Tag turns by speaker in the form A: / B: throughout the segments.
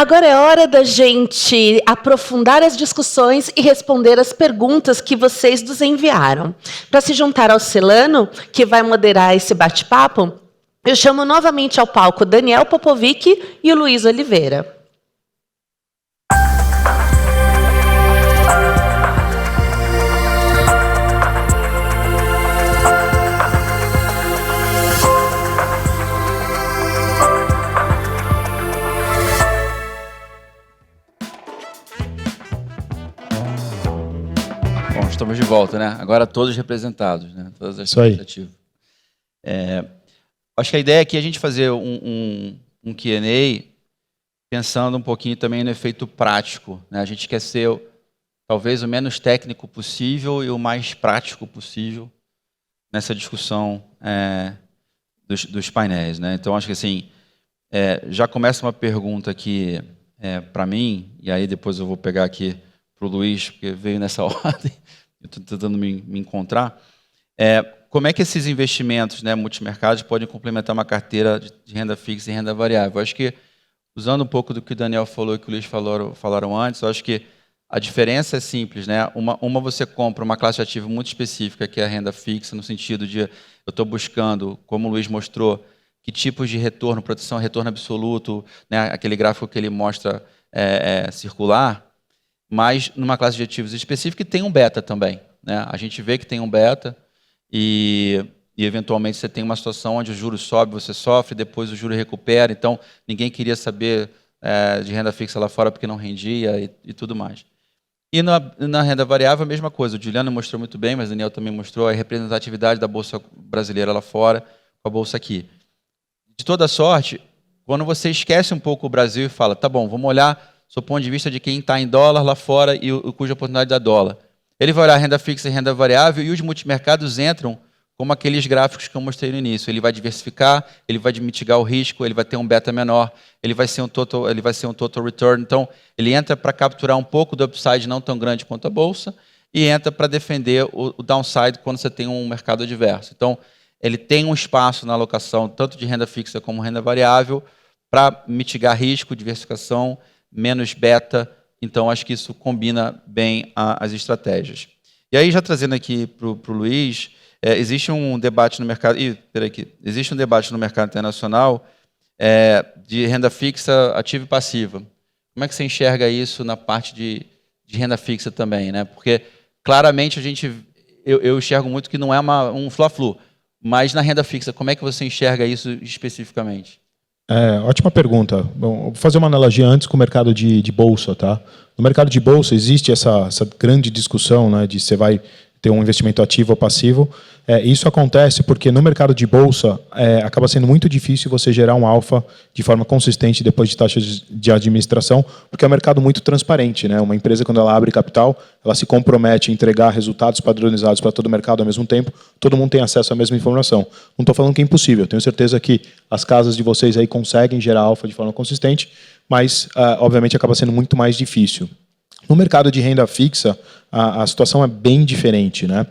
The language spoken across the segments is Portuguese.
A: Agora é hora da gente aprofundar as discussões e responder as perguntas que vocês nos enviaram. Para se juntar ao Celano, que vai moderar esse bate-papo, eu chamo novamente ao palco Daniel Popovic e o Luiz Oliveira.
B: Bom, estamos de volta, né? Agora todos representados, né? Todas as expectativas. Acho que a ideia aqui é a gente fazer um Q&A pensando um pouquinho também no efeito prático, né? A gente quer ser talvez o menos técnico possível e o mais prático possível nessa discussão dos painéis, né? Então, acho que assim, já começa uma pergunta aqui para mim, e aí depois eu vou pegar aqui para o Luiz, porque veio nessa ordem, eu estou tentando me encontrar. Como é que esses investimentos, né, multimercados podem complementar uma carteira de renda fixa e renda variável? Eu acho que, usando um pouco do que o Daniel falou e que o Luiz falaram antes, eu acho que a diferença é simples, né? Uma você compra uma classe de ativo muito específica, que é a renda fixa, no sentido de eu estou buscando, como o Luiz mostrou, que tipos de retorno, proteção, retorno absoluto, né, aquele gráfico que ele mostra circular, mas numa classe de ativos específica que tem um beta também, né? A gente vê que tem um beta e eventualmente você tem uma situação onde o juro sobe, você sofre, depois o juro recupera, então ninguém queria saber de renda fixa lá fora porque não rendia e tudo mais. E na renda variável a mesma coisa, o Juliano mostrou muito bem, mas o Daniel também mostrou a representatividade da Bolsa brasileira lá fora com a Bolsa aqui. De toda sorte, quando você esquece um pouco o Brasil e fala, tá bom, vamos olhar do ponto de vista de quem está em dólar lá fora e cuja oportunidade da dólar. Ele vai olhar renda fixa e renda variável e os multimercados entram como aqueles gráficos que eu mostrei no início. Ele vai diversificar, ele vai mitigar o risco, ele vai ter um beta menor, ele vai ser um total return. Então, ele entra para capturar um pouco do upside não tão grande quanto a bolsa e entra para defender o downside quando você tem um mercado adverso. Então, ele tem um espaço na alocação tanto de renda fixa como renda variável para mitigar risco, diversificação, menos beta, então acho que isso combina bem as estratégias. E aí, já trazendo aqui para o Luiz, existe um debate no mercado, existe um debate no mercado internacional de renda fixa ativa e passiva. Como é que você enxerga isso na parte de renda fixa também, né? Porque claramente eu enxergo muito que não é um fla-flu, mas na renda fixa, como é que você enxerga isso especificamente?
C: Ótima pergunta. Bom, vou fazer uma analogia antes com o mercado de bolsa, tá? No mercado de bolsa existe essa grande discussão, né, de você vai ter um investimento ativo ou passivo. Isso acontece porque no mercado de bolsa acaba sendo muito difícil você gerar um alfa de forma consistente depois de taxas de administração, porque é um mercado muito transparente, né? Uma empresa, quando ela abre capital, ela se compromete a entregar resultados padronizados para todo o mercado ao mesmo tempo, todo mundo tem acesso à mesma informação. Não estou falando que é impossível, tenho certeza que as casas de vocês aí conseguem gerar alfa de forma consistente, mas, obviamente, acaba sendo muito mais difícil. No mercado de renda fixa, a situação é bem diferente, né?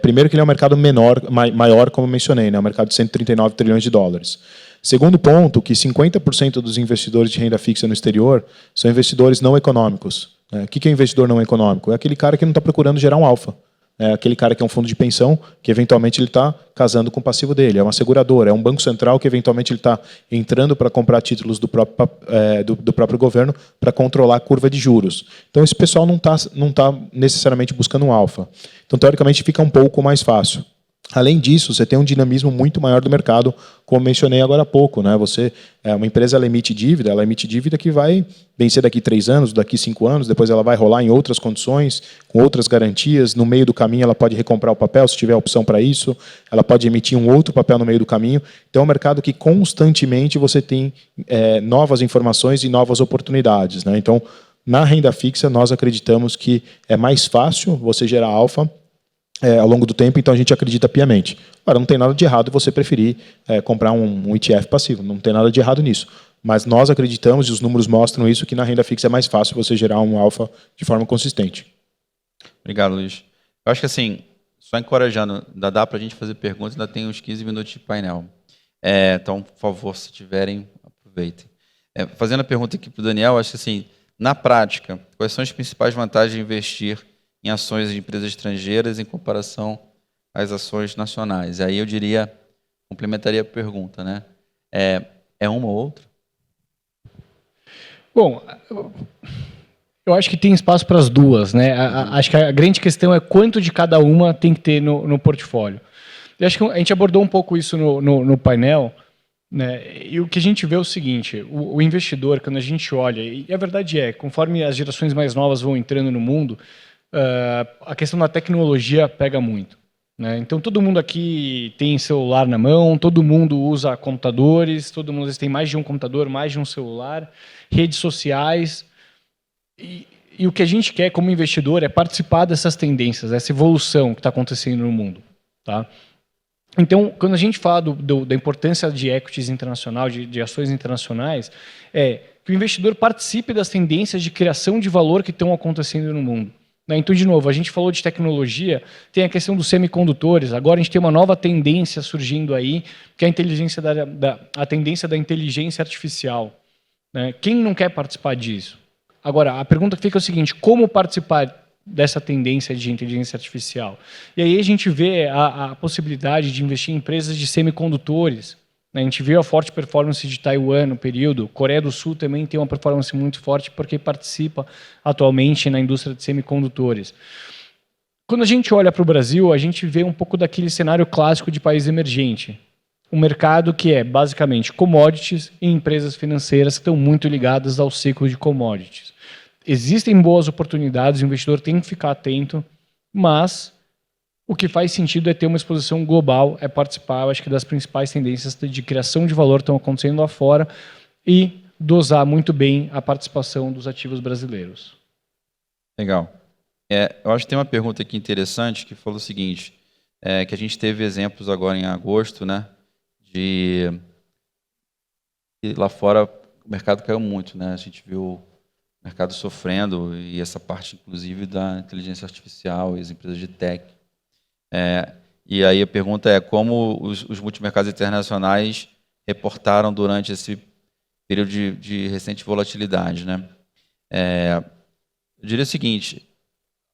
C: Primeiro que ele é um mercado maior, como eu mencionei, né? Um mercado de 139 trilhões de dólares. Segundo ponto, que 50% dos investidores de renda fixa no exterior são investidores não econômicos. O que é investidor não econômico? É aquele cara que não está procurando gerar um alfa. É aquele cara que é um fundo de pensão, que eventualmente ele está casando com o passivo dele. É uma seguradora, é um banco central que eventualmente ele está entrando para comprar títulos do próprio governo para controlar a curva de juros. Então, esse pessoal não tá necessariamente buscando um alfa. Então, teoricamente, fica um pouco mais fácil. Além disso, você tem um dinamismo muito maior do mercado, como mencionei agora há pouco, né? Uma empresa ela emite dívida que vai vencer daqui 3 anos, daqui 5 anos, depois ela vai rolar em outras condições, com outras garantias, no meio do caminho ela pode recomprar o papel, se tiver opção para isso, ela pode emitir um outro papel no meio do caminho. Então é um mercado que constantemente você tem novas informações e novas oportunidades, né? Então, na renda fixa, nós acreditamos que é mais fácil você gerar alfa ao longo do tempo, então a gente acredita piamente. Agora, não tem nada de errado você preferir comprar um ETF passivo, não tem nada de errado nisso. Mas nós acreditamos, e os números mostram isso, que na renda fixa é mais fácil você gerar um alfa de forma consistente.
B: Obrigado, Luiz. Eu acho que assim, só encorajando, ainda dá para a gente fazer perguntas, ainda tem uns 15 minutos de painel. Então, por favor, se tiverem, aproveitem. Fazendo a pergunta aqui para o Daniel, acho que assim, na prática, quais são as principais vantagens de investir em ações de empresas estrangeiras em comparação às ações nacionais? Aí eu diria, complementaria a pergunta, né? É uma ou outra?
D: Bom, eu acho que tem espaço para as duas, né? Acho que a grande questão é quanto de cada uma tem que ter no portfólio. Eu acho que a gente abordou um pouco isso no painel, né? E o que a gente vê é o seguinte: o investidor, quando a gente olha, e a verdade é, conforme as gerações mais novas vão entrando no mundo, a questão da tecnologia pega muito, né? Então, todo mundo aqui tem celular na mão, todo mundo usa computadores, todo mundo tem mais de um computador, mais de um celular, redes sociais. E o que a gente quer como investidor é participar dessas tendências, dessa evolução que está acontecendo no mundo, tá? Então, quando a gente fala da importância de equities internacional, de ações internacionais, é que o investidor participe das tendências de criação de valor que estão acontecendo no mundo. Então, de novo, a gente falou de tecnologia, tem a questão dos semicondutores, agora a gente tem uma nova tendência surgindo aí, que é a tendência da inteligência artificial, né? Quem não quer participar disso? Agora, a pergunta que fica é o seguinte: como participar dessa tendência de inteligência artificial? E aí a gente vê a possibilidade de investir em empresas de semicondutores, né? A gente viu a forte performance de Taiwan no período, Coreia do Sul também tem uma performance muito forte porque participa atualmente na indústria de semicondutores. Quando a gente olha para o Brasil, a gente vê um pouco daquele cenário clássico de país emergente. Um mercado que é basicamente commodities e empresas financeiras que estão muito ligadas ao ciclo de commodities. Existem boas oportunidades, o investidor tem que ficar atento, mas o que faz sentido é ter uma exposição global, é participar, eu acho que das principais tendências de criação de valor estão acontecendo lá fora e dosar muito bem a participação dos ativos brasileiros.
B: Legal. Eu acho que tem uma pergunta aqui interessante que falou o seguinte, que a gente teve exemplos agora em agosto, né, de que lá fora o mercado caiu muito, né? A gente viu o mercado sofrendo e essa parte, inclusive, da inteligência artificial e as empresas de tech. E aí a pergunta é como os multimercados internacionais reportaram durante esse período de recente volatilidade, né? Eu diria o seguinte: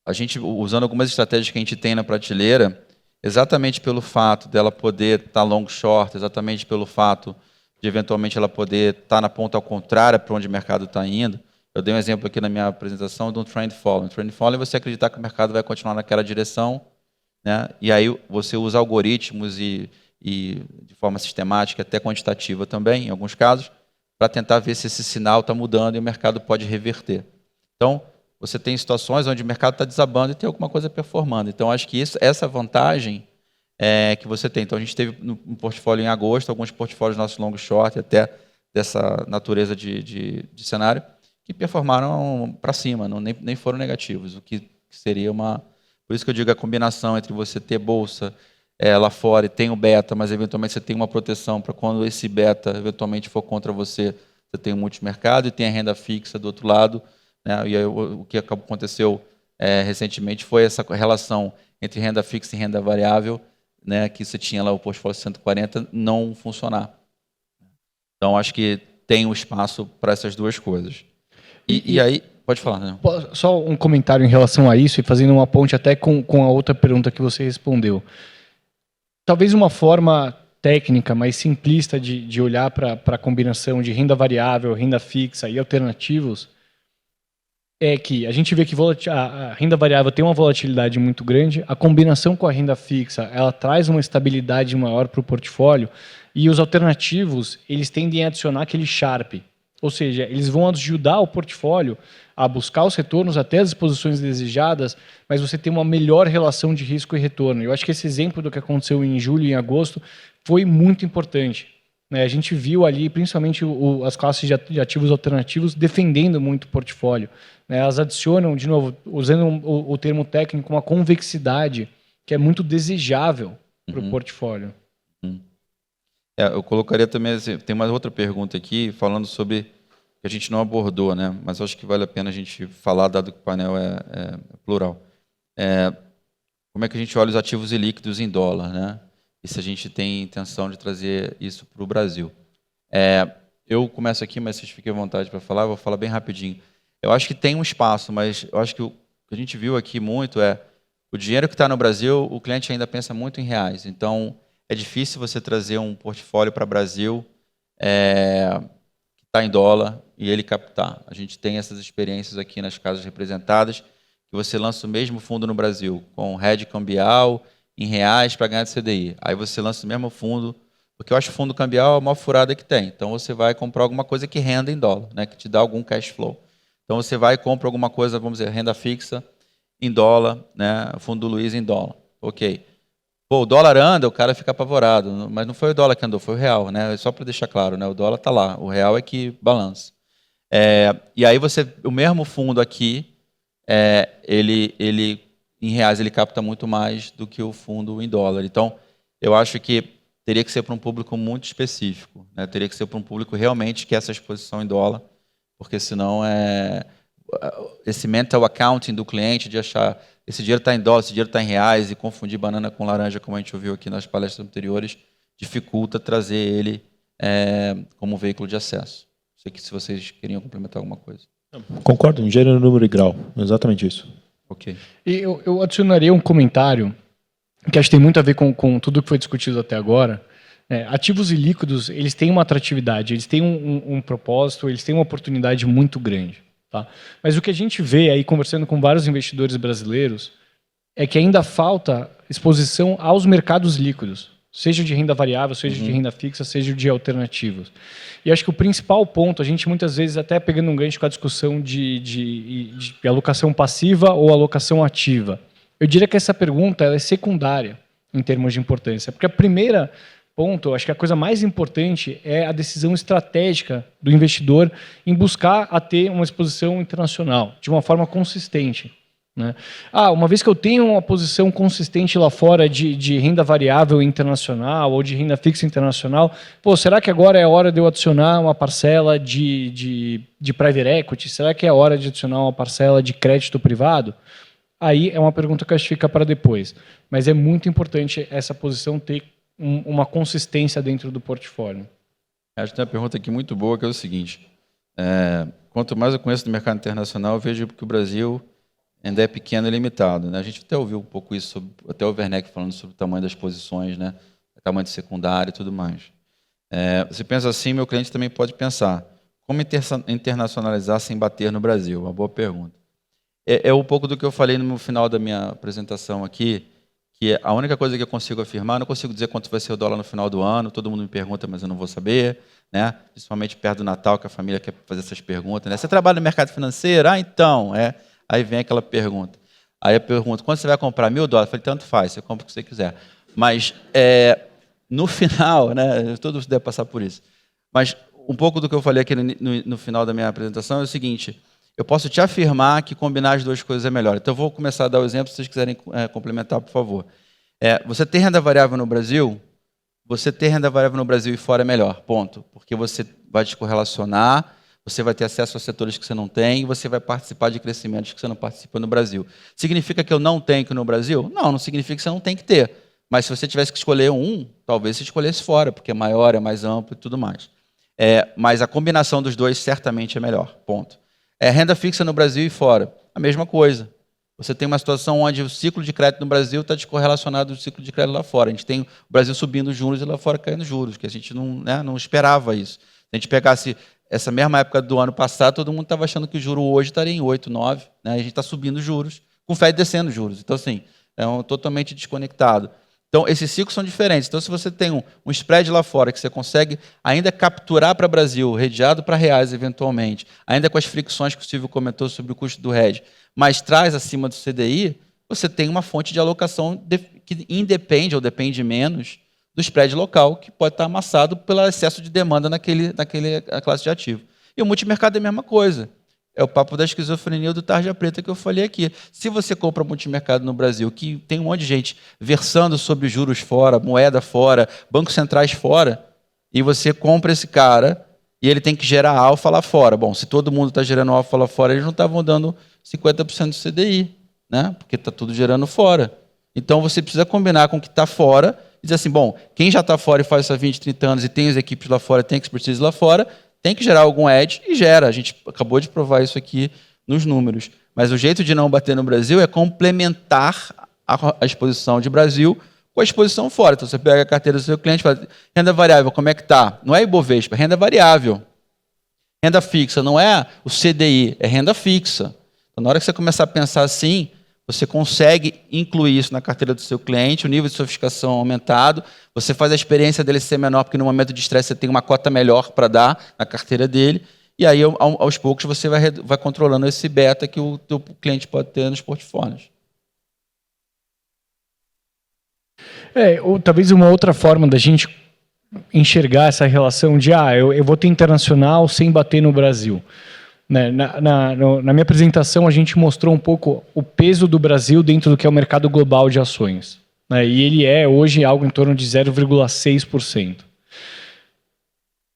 B: a gente, usando algumas estratégias que a gente tem na prateleira, exatamente pelo fato dela poder estar long short, exatamente pelo fato de eventualmente ela poder estar na ponta ao contrário para onde o mercado está indo. Eu dei um exemplo aqui na minha apresentação de um trend following. Trend following é você acreditar que o mercado vai continuar naquela direção, né? E aí você usa algoritmos e de forma sistemática, até quantitativa também, em alguns casos, para tentar ver se esse sinal está mudando e o mercado pode reverter. Então, você tem situações onde o mercado está desabando e tem alguma coisa performando. Então, acho que essa vantagem que você tem. Então, a gente teve no portfólio em agosto, alguns portfólios nossos long short, até dessa natureza de cenário, que performaram para cima, nem foram negativos, o que seria uma... Por isso que eu digo a combinação entre você ter bolsa lá fora e tem o beta, mas eventualmente você tem uma proteção para quando esse beta eventualmente for contra você, você tem um multimercado e tem a renda fixa do outro lado, né? E aí, o que aconteceu recentemente foi essa relação entre renda fixa e renda variável, né, que você tinha lá o portfólio 140 não funcionar. Então, acho que tem um espaço para essas duas coisas. E aí, pode falar, né?
D: Só um comentário em relação a isso e fazendo uma ponte até com a outra pergunta que você respondeu. Talvez uma forma técnica mais simplista de olhar para a combinação de renda variável, renda fixa e alternativos é que a gente vê que a renda variável tem uma volatilidade muito grande, a combinação com a renda fixa ela traz uma estabilidade maior para o portfólio e os alternativos eles tendem a adicionar aquele Sharp, ou seja, eles vão ajudar o portfólio a buscar os retornos até as exposições desejadas, mas você tem uma melhor relação de risco e retorno. Eu acho que esse exemplo do que aconteceu em julho e em agosto foi muito importante. A gente viu ali, principalmente as classes de ativos alternativos, defendendo muito o portfólio. Elas adicionam, de novo, usando o termo técnico, uma convexidade que é muito desejável para o portfólio.
B: Eu colocaria também, assim, tem uma outra pergunta aqui, falando sobre, que a gente não abordou, né? Mas acho que vale a pena a gente falar, dado que o painel é plural. Como é que a gente olha os ativos e líquidos em dólar, né? E se a gente tem intenção de trazer isso para o Brasil. eu começo aqui, mas vocês fiquem à vontade para falar, eu vou falar bem rapidinho. Eu acho que tem um espaço, mas eu acho que o que a gente viu aqui muito é o dinheiro que está no Brasil, o cliente ainda pensa muito em reais. Então, é difícil você trazer um portfólio para o Brasil que está em dólar e ele captar. A gente tem essas experiências aqui nas casas representadas, que você lança o mesmo fundo no Brasil, com hedge cambial, em reais, para ganhar de CDI. Aí você lança o mesmo fundo, porque eu acho o fundo cambial a maior furada que tem. Então, você vai comprar alguma coisa que renda em dólar, né, que te dá algum cash flow. Então, você vai e compra alguma coisa, vamos dizer, renda fixa em dólar, né, o fundo do Luiz em dólar. Ok. Pô, o dólar anda, o cara fica apavorado, mas não foi o dólar que andou, foi o real, né? Só para deixar claro, né? O dólar está lá, o real é que balança. E aí o mesmo fundo aqui, ele em reais ele capta muito mais do que o fundo em dólar. Então, eu acho que teria que ser para um público muito específico, né? Teria que ser para um público realmente que essa exposição em dólar, porque senão esse mental accounting do cliente de achar esse dinheiro está em dólar, esse dinheiro está em reais e confundir banana com laranja, como a gente ouviu aqui nas palestras anteriores, dificulta trazer ele como veículo de acesso. Não sei se vocês queriam complementar alguma coisa.
C: Concordo, em gênero, número e grau. Exatamente isso.
B: Ok.
D: E eu adicionaria um comentário que acho que tem muito a ver com tudo que foi discutido até agora. Ativos e líquidos, eles têm uma atratividade, eles têm um propósito, eles têm uma oportunidade muito grande. Tá? Mas o que a gente vê aí, conversando com vários investidores brasileiros, é que ainda falta exposição aos mercados líquidos, seja de renda variável, seja de renda fixa, seja de alternativos. E acho que o principal ponto, a gente muitas vezes, até pegando um gancho com a discussão de alocação passiva ou alocação ativa, eu diria que essa pergunta ela é secundária em termos de importância, porque a primeira ponto, acho que a coisa mais importante é a decisão estratégica do investidor em buscar a ter uma exposição internacional, de uma forma consistente. Né? Uma vez que eu tenho uma posição consistente lá fora de renda variável internacional ou de renda fixa internacional, será que agora é hora de eu adicionar uma parcela de private equity? Será que é hora de adicionar uma parcela de crédito privado? Aí é uma pergunta que acho que fica para depois. Mas é muito importante essa posição ter uma consistência dentro do portfólio.
B: Acho que tem uma pergunta aqui muito boa, que é o seguinte. Quanto mais eu conheço do mercado internacional, eu vejo que o Brasil ainda é pequeno e limitado. Né? A gente até ouviu um pouco isso, até o Werneck falando sobre o tamanho das posições, né? O tamanho de secundário e tudo mais. Você pensa assim, meu cliente também pode pensar, como internacionalizar sem bater no Brasil? Uma boa pergunta. É um pouco do que eu falei no final da minha apresentação aqui, que a única coisa que eu consigo afirmar, não consigo dizer quanto vai ser o dólar no final do ano, todo mundo me pergunta, mas eu não vou saber, né? Principalmente perto do Natal, que a família quer fazer essas perguntas. Né? Você trabalha no mercado financeiro? Então, Aí vem aquela pergunta. Aí eu pergunto, quando você vai comprar $1.000? Eu falei, tanto faz, você compra o que você quiser. Mas, no final, né, todos devem passar por isso, mas um pouco do que eu falei aqui no final da minha apresentação é o seguinte, eu posso te afirmar que combinar as duas coisas é melhor. Então, eu vou começar a dar o exemplo, se vocês quiserem complementar, por favor. Você ter renda variável no Brasil, e fora é melhor, ponto. Porque você vai descorrelacionar, você vai ter acesso a setores que você não tem, e você vai participar de crescimentos que você não participa no Brasil. Significa que eu não tenho que no Brasil? Não significa que você não tem que ter. Mas se você tivesse que escolher talvez você escolhesse fora, porque é maior, é mais amplo e tudo mais. Mas a combinação dos dois certamente é melhor, ponto. Renda fixa no Brasil e fora, a mesma coisa. Você tem uma situação onde o ciclo de crédito no Brasil está descorrelacionado do ciclo de crédito lá fora. A gente tem o Brasil subindo juros e lá fora caindo juros, que a gente não esperava isso. Se a gente pegasse essa mesma época do ano passado, todo mundo estava achando que o juro hoje estaria em 8, 9, né? A gente está subindo juros, com o Fed descendo juros. Então, assim, totalmente desconectado. Então, esses ciclos são diferentes. Então, se você tem um spread lá fora que você consegue ainda capturar para o Brasil, redeado para reais eventualmente, ainda com as fricções que o Silvio comentou sobre o custo do hedge, mas traz acima do CDI, você tem uma fonte de alocação que independe ou depende menos do spread local, que pode estar amassado pelo excesso de demanda naquela classe de ativo. E o multimercado é a mesma coisa. É o papo da esquizofrenia do tarja preta que eu falei aqui. Se você compra multimercado no Brasil, que tem um monte de gente versando sobre juros fora, moeda fora, bancos centrais fora, e você compra esse cara e ele tem que gerar alfa lá fora. Bom, se todo mundo está gerando alfa lá fora, eles não estavam dando 50% do CDI, né? Porque está tudo gerando fora. Então, você precisa combinar com o que está fora e dizer assim, bom, quem já está fora e faz isso há 20, 30 anos e tem as equipes lá fora, tem expertise lá fora, tem que gerar algum edge e gera. A gente acabou de provar isso aqui nos números. Mas o jeito de não bater no Brasil é complementar a exposição de Brasil com a exposição fora. Então, você pega a carteira do seu cliente e fala, renda variável, como é que está? Não é Ibovespa, é renda variável. Renda fixa, não é o CDI, é renda fixa. Então, na hora que você começar a pensar assim, você consegue incluir isso na carteira do seu cliente, o nível de sofisticação aumentado, você faz a experiência dele ser menor, porque no momento de estresse você tem uma cota melhor para dar na carteira dele, e aí, aos poucos, você vai controlando esse beta que o teu cliente pode ter nos portfólios.
D: Ou talvez uma outra forma da gente enxergar essa relação de eu vou ter internacional sem bater no Brasil. Né? Na minha apresentação, a gente mostrou um pouco o peso do Brasil dentro do que é o mercado global de ações. Né? E ele é, hoje, algo em torno de 0,6%.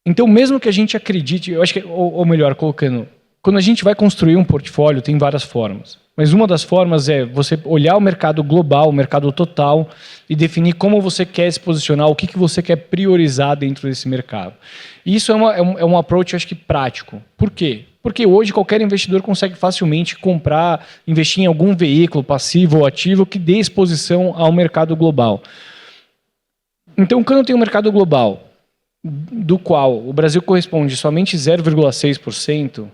D: Então, mesmo que a gente acredite, eu acho que, ou melhor, colocando, quando a gente vai construir um portfólio, tem várias formas. Mas uma das formas é você olhar o mercado global, o mercado total, e definir como você quer se posicionar, o que você quer priorizar dentro desse mercado. E isso é um approach, acho que, prático. Por quê? Porque hoje qualquer investidor consegue facilmente comprar, investir em algum veículo passivo ou ativo que dê exposição ao mercado global. Então, quando eu tenho um mercado global, do qual o Brasil corresponde somente 0,6%,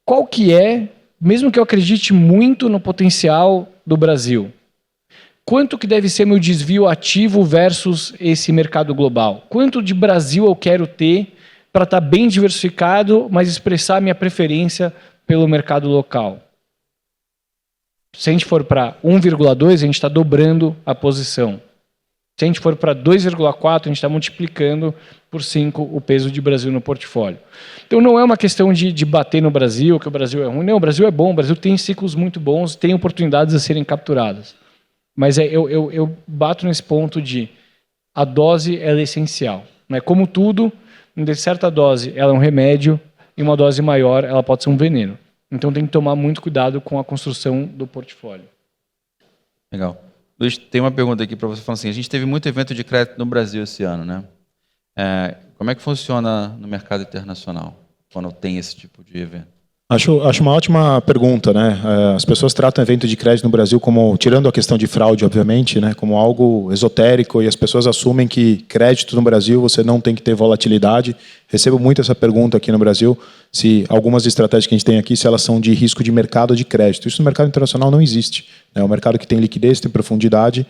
D: qual que é, mesmo que eu acredite muito no potencial do Brasil, quanto que deve ser meu desvio ativo versus esse mercado global? Quanto de Brasil eu quero ter para estar bem diversificado, mas expressar minha preferência pelo mercado local? Se a gente for para 1,2, a gente está dobrando a posição. Se a gente for para 2,4, a gente está multiplicando por 5 o peso de Brasil no portfólio. Então não é uma questão de bater no Brasil, que o Brasil é ruim. Não, o Brasil é bom, o Brasil tem ciclos muito bons, tem oportunidades a serem capturadas. Mas eu bato nesse ponto de a dose ela é essencial. Né? Como tudo, em certa dose ela é um remédio e uma dose maior ela pode ser um veneno. Então tem que tomar muito cuidado com a construção do portfólio.
B: Legal. Luiz, tem uma pergunta aqui para você, falando assim, a gente teve muito evento de crédito no Brasil esse ano, né? Como é que funciona no mercado internacional, quando tem esse tipo de evento?
C: Acho uma ótima pergunta, né? As pessoas tratam evento de crédito no Brasil como, tirando a questão de fraude, obviamente, né, como algo esotérico, e as pessoas assumem que crédito no Brasil você não tem que ter volatilidade. Recebo muito essa pergunta aqui no Brasil, se algumas estratégias que a gente tem aqui, se elas são de risco de mercado de crédito. Isso no mercado internacional não existe. É um mercado que tem liquidez, tem profundidade,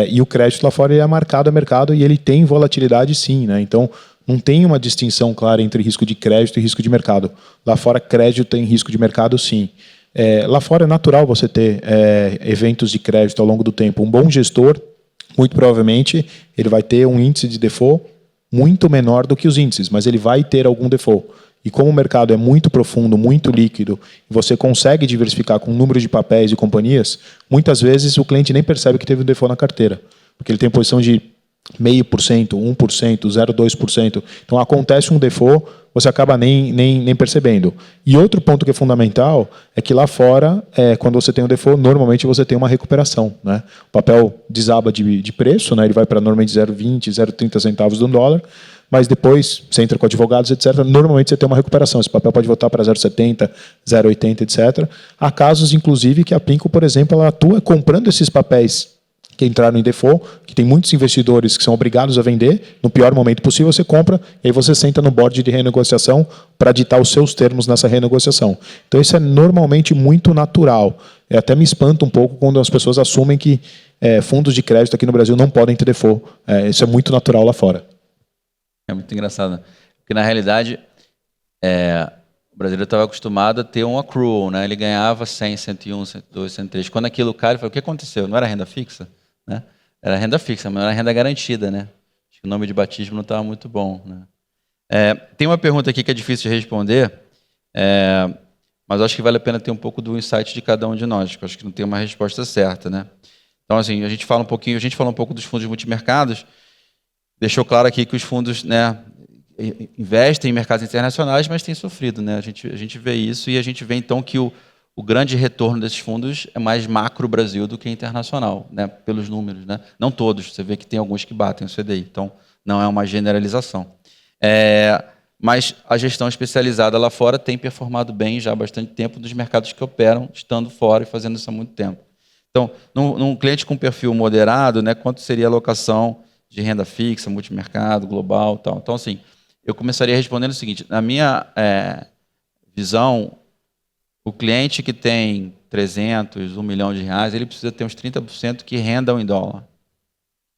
C: e o crédito lá fora ele é marcado a mercado e ele tem volatilidade sim, né? Então, não tem uma distinção clara entre risco de crédito e risco de mercado. Lá fora, crédito tem risco de mercado, sim. Lá fora é natural você ter eventos de crédito ao longo do tempo. Um bom gestor, muito provavelmente, ele vai ter um índice de default muito menor do que os índices, mas ele vai ter algum default. E como o mercado é muito profundo, muito líquido, e você consegue diversificar com o número de papéis e companhias, muitas vezes o cliente nem percebe que teve um default na carteira, porque ele tem posição de 0,5%, 1%, 0,2%. Então acontece um default, você acaba nem percebendo. E outro ponto que é fundamental é que lá fora, quando você tem um default, normalmente você tem uma recuperação. Né? O papel desaba de preço, né? Ele vai para normalmente 0,20, 0,30 centavos do dólar, mas depois você entra com advogados, etc. Normalmente você tem uma recuperação. Esse papel pode voltar para 0,70, 0,80, etc. Há casos, inclusive, que a Pinco, por exemplo, ela atua comprando esses papéis que entraram em default, que tem muitos investidores que são obrigados a vender, no pior momento possível você compra, e aí você senta no board de renegociação para ditar os seus termos nessa renegociação. Então isso é normalmente muito natural. Até me espanta um pouco quando as pessoas assumem que fundos de crédito aqui no Brasil não podem ter default. Isso é muito natural lá fora.
B: É muito engraçado, porque na realidade o brasileiro estava acostumado a ter um accrual, né? Ele ganhava 100, 101, 102, 103. Quando aquilo cai, ele falou, o que aconteceu? Não era renda fixa? Né? Era renda fixa, mas não era renda garantida, né? Acho que o nome de batismo não estava muito bom. Né? Tem uma pergunta aqui que é difícil de responder, mas acho que vale a pena ter um pouco do insight de cada um de nós, porque acho que não tem uma resposta certa. Né? Então, assim, a gente falou um pouco dos fundos multimercados, deixou claro aqui que os fundos, né, investem em mercados internacionais, mas têm sofrido. Né? A gente vê isso e a gente vê, então, que o grande retorno desses fundos é mais macro-Brasil do que internacional, né? Pelos números. Né? Não todos, você vê que tem alguns que batem o CDI, então não é uma generalização. Mas a gestão especializada lá fora tem performado bem já há bastante tempo dos mercados que operam, estando fora e fazendo isso há muito tempo. Então, num cliente com perfil moderado, né, quanto seria a alocação de renda fixa, multimercado, global, tal. Então, assim, eu começaria respondendo o seguinte: na minha visão, o cliente que tem 300, 1 milhão de reais, ele precisa ter uns 30% que rendam em dólar.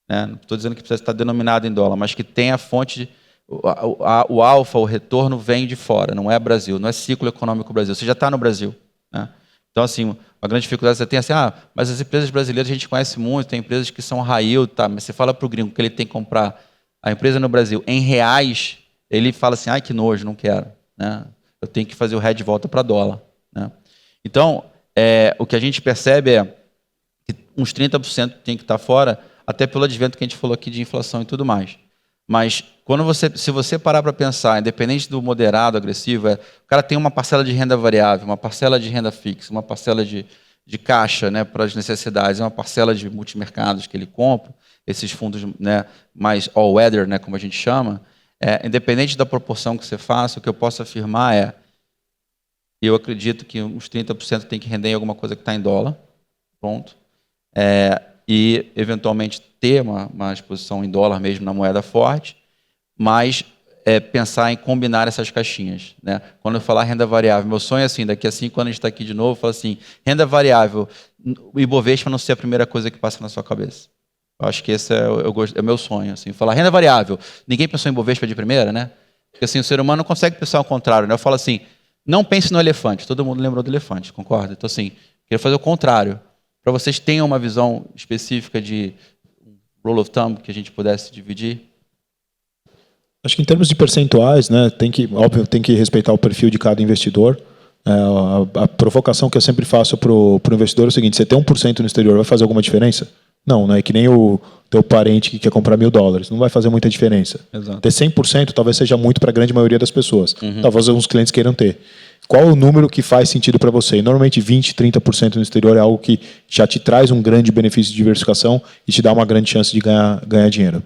B: Né? Não estou dizendo que precisa estar denominado em dólar, mas que tenha a fonte, o alfa, o retorno vem de fora, não é Brasil, não é ciclo econômico Brasil. Você já está no Brasil. Né? Então, assim, uma grande dificuldade você tem assim, mas as empresas brasileiras a gente conhece muito, tem empresas que são raio, tá? Mas você fala para o gringo que ele tem que comprar a empresa no Brasil em reais, ele fala assim, que nojo, não quero. Né? Eu tenho que fazer o hedge de volta para dólar. Né? Então, o que a gente percebe é que uns 30% tem que estar fora, até pelo advento que a gente falou aqui de inflação e tudo mais. Mas se você parar para pensar, independente do moderado, agressivo, o cara tem uma parcela de renda variável, uma parcela de renda fixa, uma parcela de caixa, né, para as necessidades, uma parcela de multimercados que ele compra, esses fundos, né, mais all-weather, né, como a gente chama, independente da proporção que você faça, o que eu posso afirmar eu acredito que uns 30% tem que render em alguma coisa que está em dólar, ponto. E, eventualmente, ter uma exposição em dólar mesmo na moeda forte, mas pensar em combinar essas caixinhas. Né? Quando eu falar renda variável, meu sonho é assim, daqui a 5 anos a gente está aqui de novo, eu falo assim, renda variável, o Ibovespa não ser a primeira coisa que passa na sua cabeça. Eu acho que esse é o meu sonho. Assim, falar renda variável, ninguém pensou em Ibovespa de primeira, né? Porque assim, o ser humano não consegue pensar ao contrário. Né? Eu falo assim, não pense no elefante, todo mundo lembrou do elefante, concorda? Então assim, queria fazer o contrário. Para vocês tenham uma visão específica de rule of thumb que a gente pudesse dividir?
C: Acho que em termos de percentuais, né, óbvio, tem que respeitar o perfil de cada investidor. A provocação que eu sempre faço para o investidor é o seguinte: você ter 1% no exterior vai fazer alguma diferença? Não, né? É que nem o teu parente que quer comprar $1.000. Não vai fazer muita diferença.
B: Exato.
C: Ter 100% talvez seja muito para a grande maioria das pessoas. Talvez alguns clientes queiram ter. Qual o número que faz sentido para você? E normalmente 20%, 30% no exterior é algo que já te traz um grande benefício de diversificação e te dá uma grande chance de ganhar dinheiro.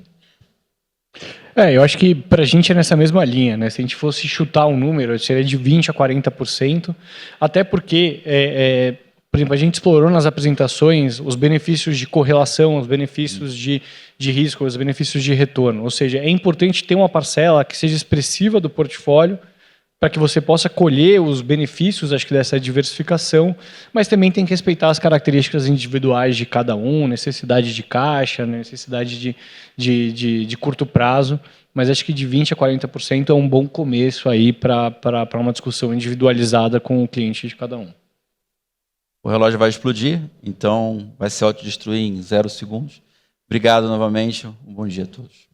D: Eu acho que para a gente é nessa mesma linha, né? Se a gente fosse chutar um número, seria de 20% a 40%, até porque, por exemplo, a gente explorou nas apresentações os benefícios de correlação, os benefícios de risco, os benefícios de retorno. Ou seja, é importante ter uma parcela que seja expressiva do portfólio para que você possa colher os benefícios, acho que, dessa diversificação, mas também tem que respeitar as características individuais de cada um, necessidade de caixa, necessidade de curto prazo, mas acho que de 20% a 40% é um bom começo aí para uma discussão individualizada com o cliente de cada um.
B: O relógio vai explodir, então vai se autodestruir em 0 segundos. Obrigado novamente, um bom dia a todos.